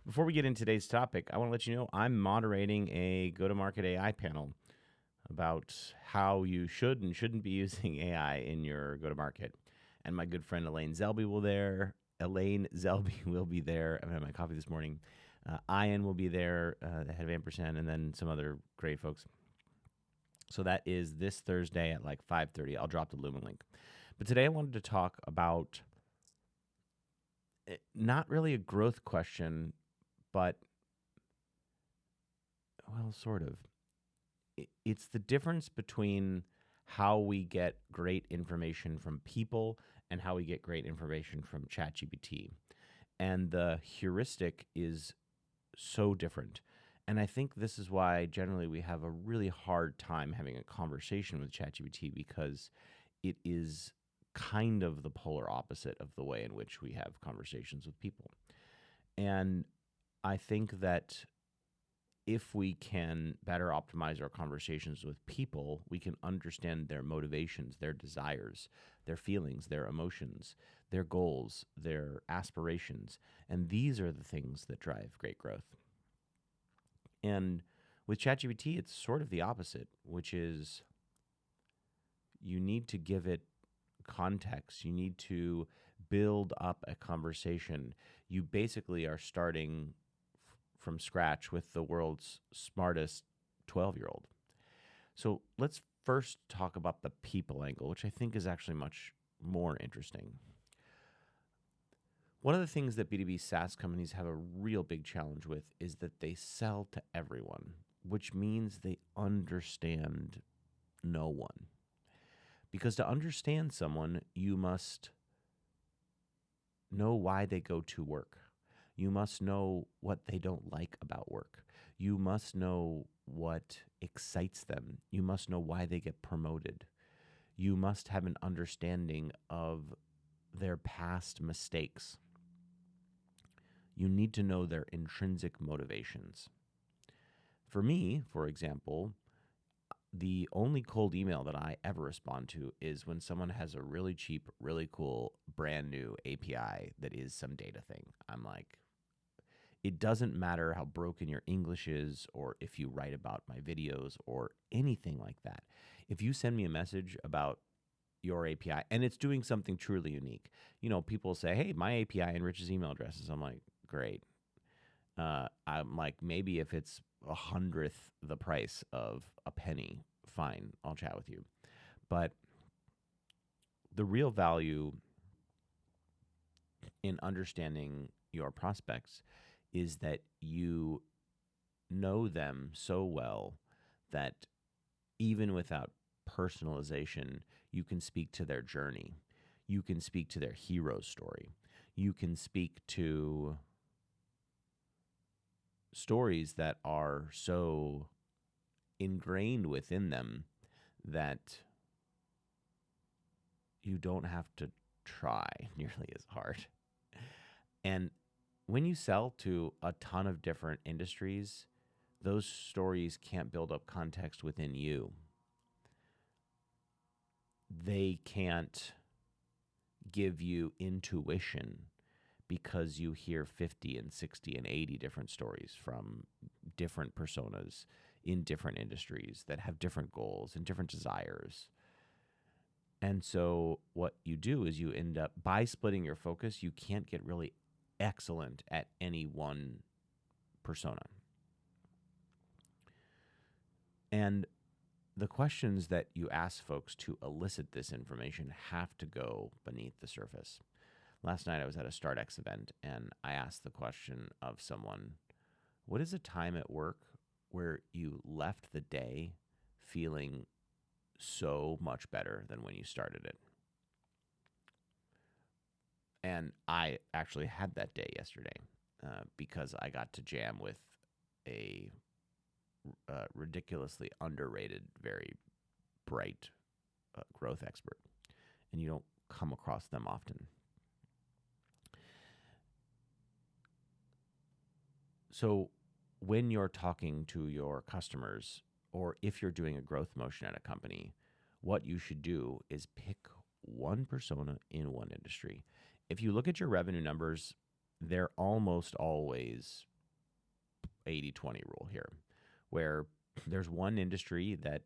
Before we get into today's topic, I want to let you know I'm moderating a go-to-market AI panel about how you should and shouldn't be using AI in your go-to-market. And my good friend Elaine Zelby will there. Elaine Zelby will be there. I've had my coffee this morning. Ian will be there, the head of Ampersand, and then some other great folks. So that is this Thursday at like 5:30. I'll drop the Lumen link. But today I wanted to talk about not really a growth question, but, well, sort of. It's the difference between how we get great information from people and how we get great information from Chachi BT. And the heuristic is so different. And I think this is why generally we have a really hard time having a conversation with ChatGPT, because it is kind of the polar opposite of the way in which we have conversations with people. And I think that if we can better optimize our conversations with people, we can understand their motivations, their desires, their feelings, their emotions, their goals, their aspirations. And these are the things that drive great growth. And with ChatGPT, it's sort of the opposite, which is you need to give it context. You need to build up a conversation. You basically are starting from scratch with the world's smartest 12-year-old. So let's first talk about the people angle, which I think is actually much more interesting. One of the things that B2B SaaS companies have a real big challenge with is that they sell to everyone, which means they understand no one. Because to understand someone, you must know why they go to work. You must know what they don't like about work. You must know what excites them. You must know why they get promoted. You must have an understanding of their past mistakes. You need to know their intrinsic motivations. For me, for example, the only cold email that I ever respond to is when someone has a really cheap, really cool, brand new API that is some data thing. I'm like, it doesn't matter how broken your English is or if you write about my videos or anything like that. If you send me a message about your API and it's doing something truly unique, people say, hey, my API enriches email addresses. I'm like, great. I'm like, maybe if it's 100th the price of a penny, fine, I'll chat with you. But the real value in understanding your prospects is that you know them so well that even without personalization, you can speak to their journey. You can speak to their hero story. You can speak to stories that are so ingrained within them that you don't have to try nearly as hard. And when you sell to a ton of different industries, those stories can't build up context within you. They can't give you intuition because you hear 50 and 60 and 80 different stories from different personas in different industries that have different goals and different desires. And so what you do is you end up, by splitting your focus, you can't get really excellent at any one persona. And the questions that you ask folks to elicit this information have to go beneath the surface. Last night I was at a StartX event and I asked the question of someone, what is a time at work where you left the day feeling so much better than when you started it? And I actually had that day yesterday because I got to jam with a ridiculously underrated, very bright growth expert. And you don't come across them often. So when you're talking to your customers, or if you're doing a growth motion at a company, what you should do is pick one persona in one industry. If you look at your revenue numbers, they're almost always 80-20 rule here, where there's one industry that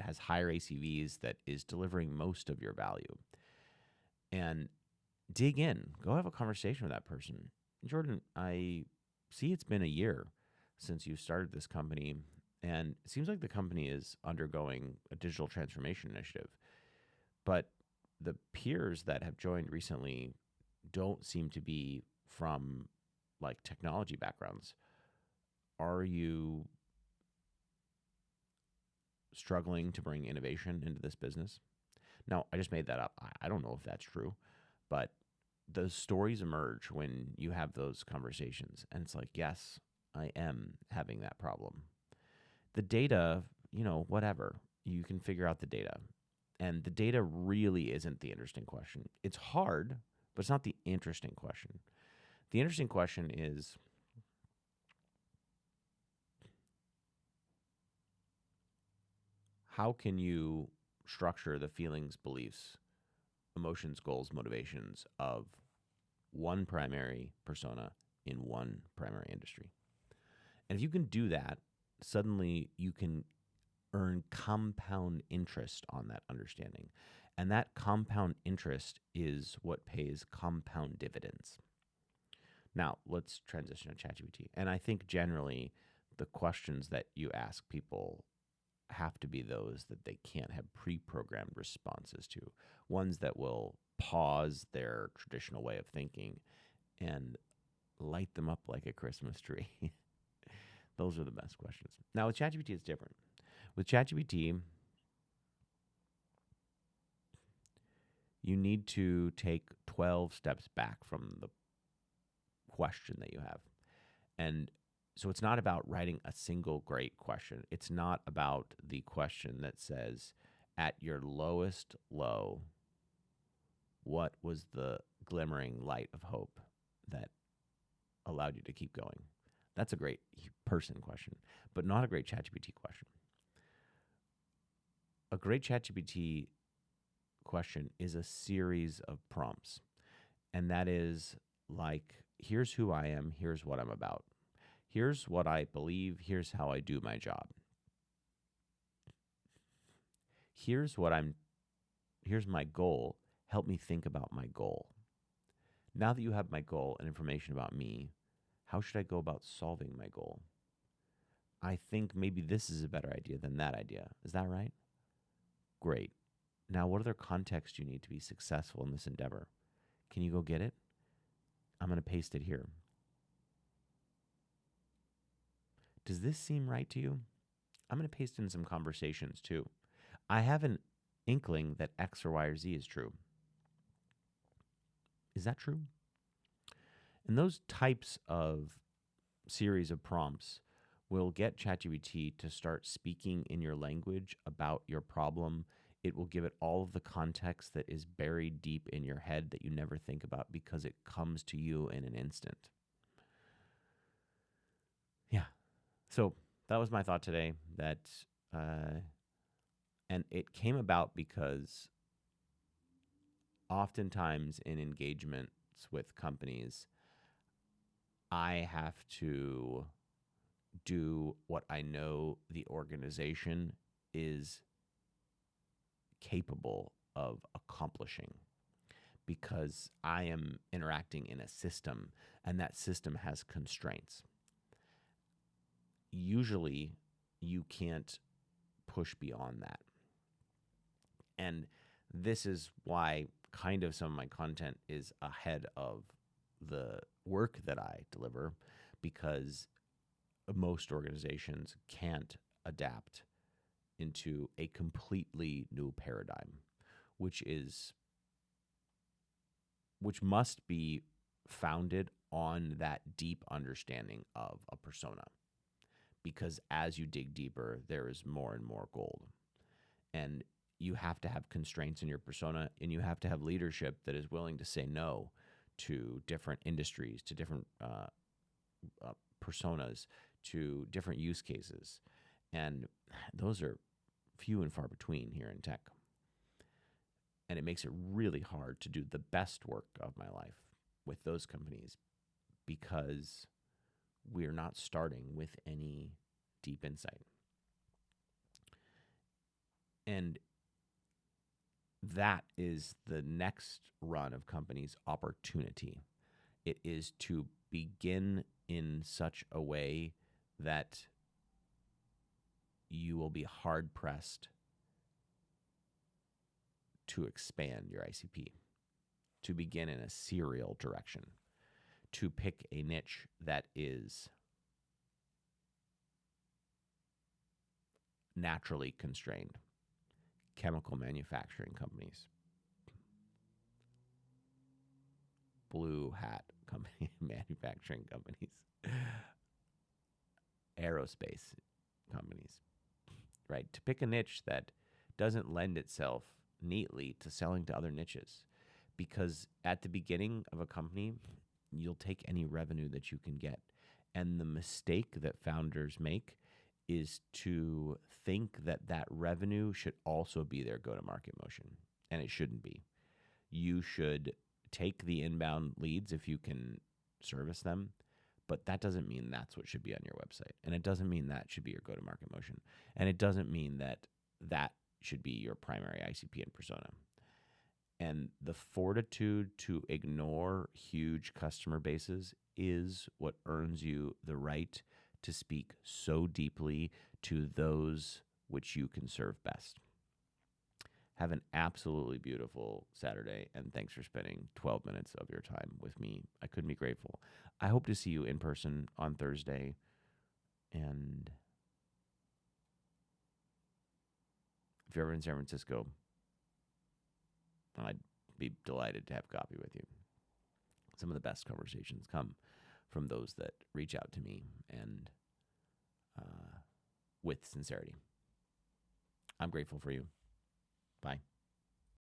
has higher ACVs that is delivering most of your value. And dig in, go have a conversation with that person. Jordan, I see it's been a year since you started this company, and it seems like the company is undergoing a digital transformation initiative. But the peers that have joined recently don't seem to be from like technology backgrounds. Are you struggling to bring innovation into this business? Now, I just made that up. I don't know if that's true, but the stories emerge when you have those conversations. And it's like, yes, I am having that problem. The data, whatever, you can figure out the data. And the data really isn't the interesting question. It's hard, but it's not the interesting question. The interesting question is, how can you structure the feelings, beliefs, emotions, goals, motivations of one primary persona in one primary industry? And if you can do that, suddenly you can earn compound interest on that understanding. And that compound interest is what pays compound dividends. Now, let's transition to Chachi BT. And I think generally the questions that you ask people have to be those that they can't have pre-programmed responses to, ones that will pause their traditional way of thinking and light them up like a Christmas tree. Those are the best questions. Now, with ChatGPT, it's different. With ChatGPT, you need to take 12 steps back from the question that you have. And so it's not about writing a single great question. It's not about the question that says, at your lowest low, what was the glimmering light of hope that allowed you to keep going? That's a great person question, but not a great ChatGPT question. A great ChatGPT question is a series of prompts. And that is like, here's who I am, here's what I'm about. Here's what I believe, here's how I do my job. Here's my goal. Help me think about my goal. Now that you have my goal and information about me, how should I go about solving my goal? I think maybe this is a better idea than that idea. Is that right? Great. Now, what other context do you need to be successful in this endeavor? Can you go get it? I'm going to paste it here. Does this seem right to you? I'm going to paste in some conversations too. I have an inkling that X or Y or Z is true. Is that true? And those types of series of prompts will get ChatGPT to start speaking in your language about your problem. It will give it all of the context that is buried deep in your head that you never think about because it comes to you in an instant. Yeah. So that was my thought today. And it came about because oftentimes in engagements with companies, I have to do what I know the organization is capable of accomplishing because I am interacting in a system and that system has constraints. Usually you can't push beyond that. And this is why kind of some of my content is ahead of the work that I deliver, because most organizations can't adapt into a completely new paradigm, which must be founded on that deep understanding of a persona. Because as you dig deeper, there is more and more gold. And you have to have constraints in your persona, and you have to have leadership that is willing to say no to different industries, to different personas, to different use cases. And those are few and far between here in tech. And it makes it really hard to do the best work of my life with those companies because we're not starting with any deep insight. And that is the next run of companies' opportunity. It is to begin in such a way that you will be hard pressed to expand your ICP, to begin in a serial direction, to pick a niche that is naturally constrained. Chemical manufacturing companies, blue hat company manufacturing companies, aerospace companies, right? To pick a niche that doesn't lend itself neatly to selling to other niches. Because at the beginning of a company, you'll take any revenue that you can get. And the mistake that founders make is to think that that revenue should also be their go-to-market motion. And it shouldn't be. You should take the inbound leads if you can service them, but that doesn't mean that's what should be on your website. And it doesn't mean that should be your go-to-market motion. And it doesn't mean that that should be your primary ICP and persona. And the fortitude to ignore huge customer bases is what earns you the right to speak so deeply to those which you can serve best. Have an absolutely beautiful Saturday, and thanks for spending 12 minutes of your time with me. I couldn't be grateful. I hope to see you in person on Thursday, and if you're ever in San Francisco, I'd be delighted to have coffee with you. Some of the best conversations come from those that reach out to me and with sincerity. I'm grateful for you. Bye.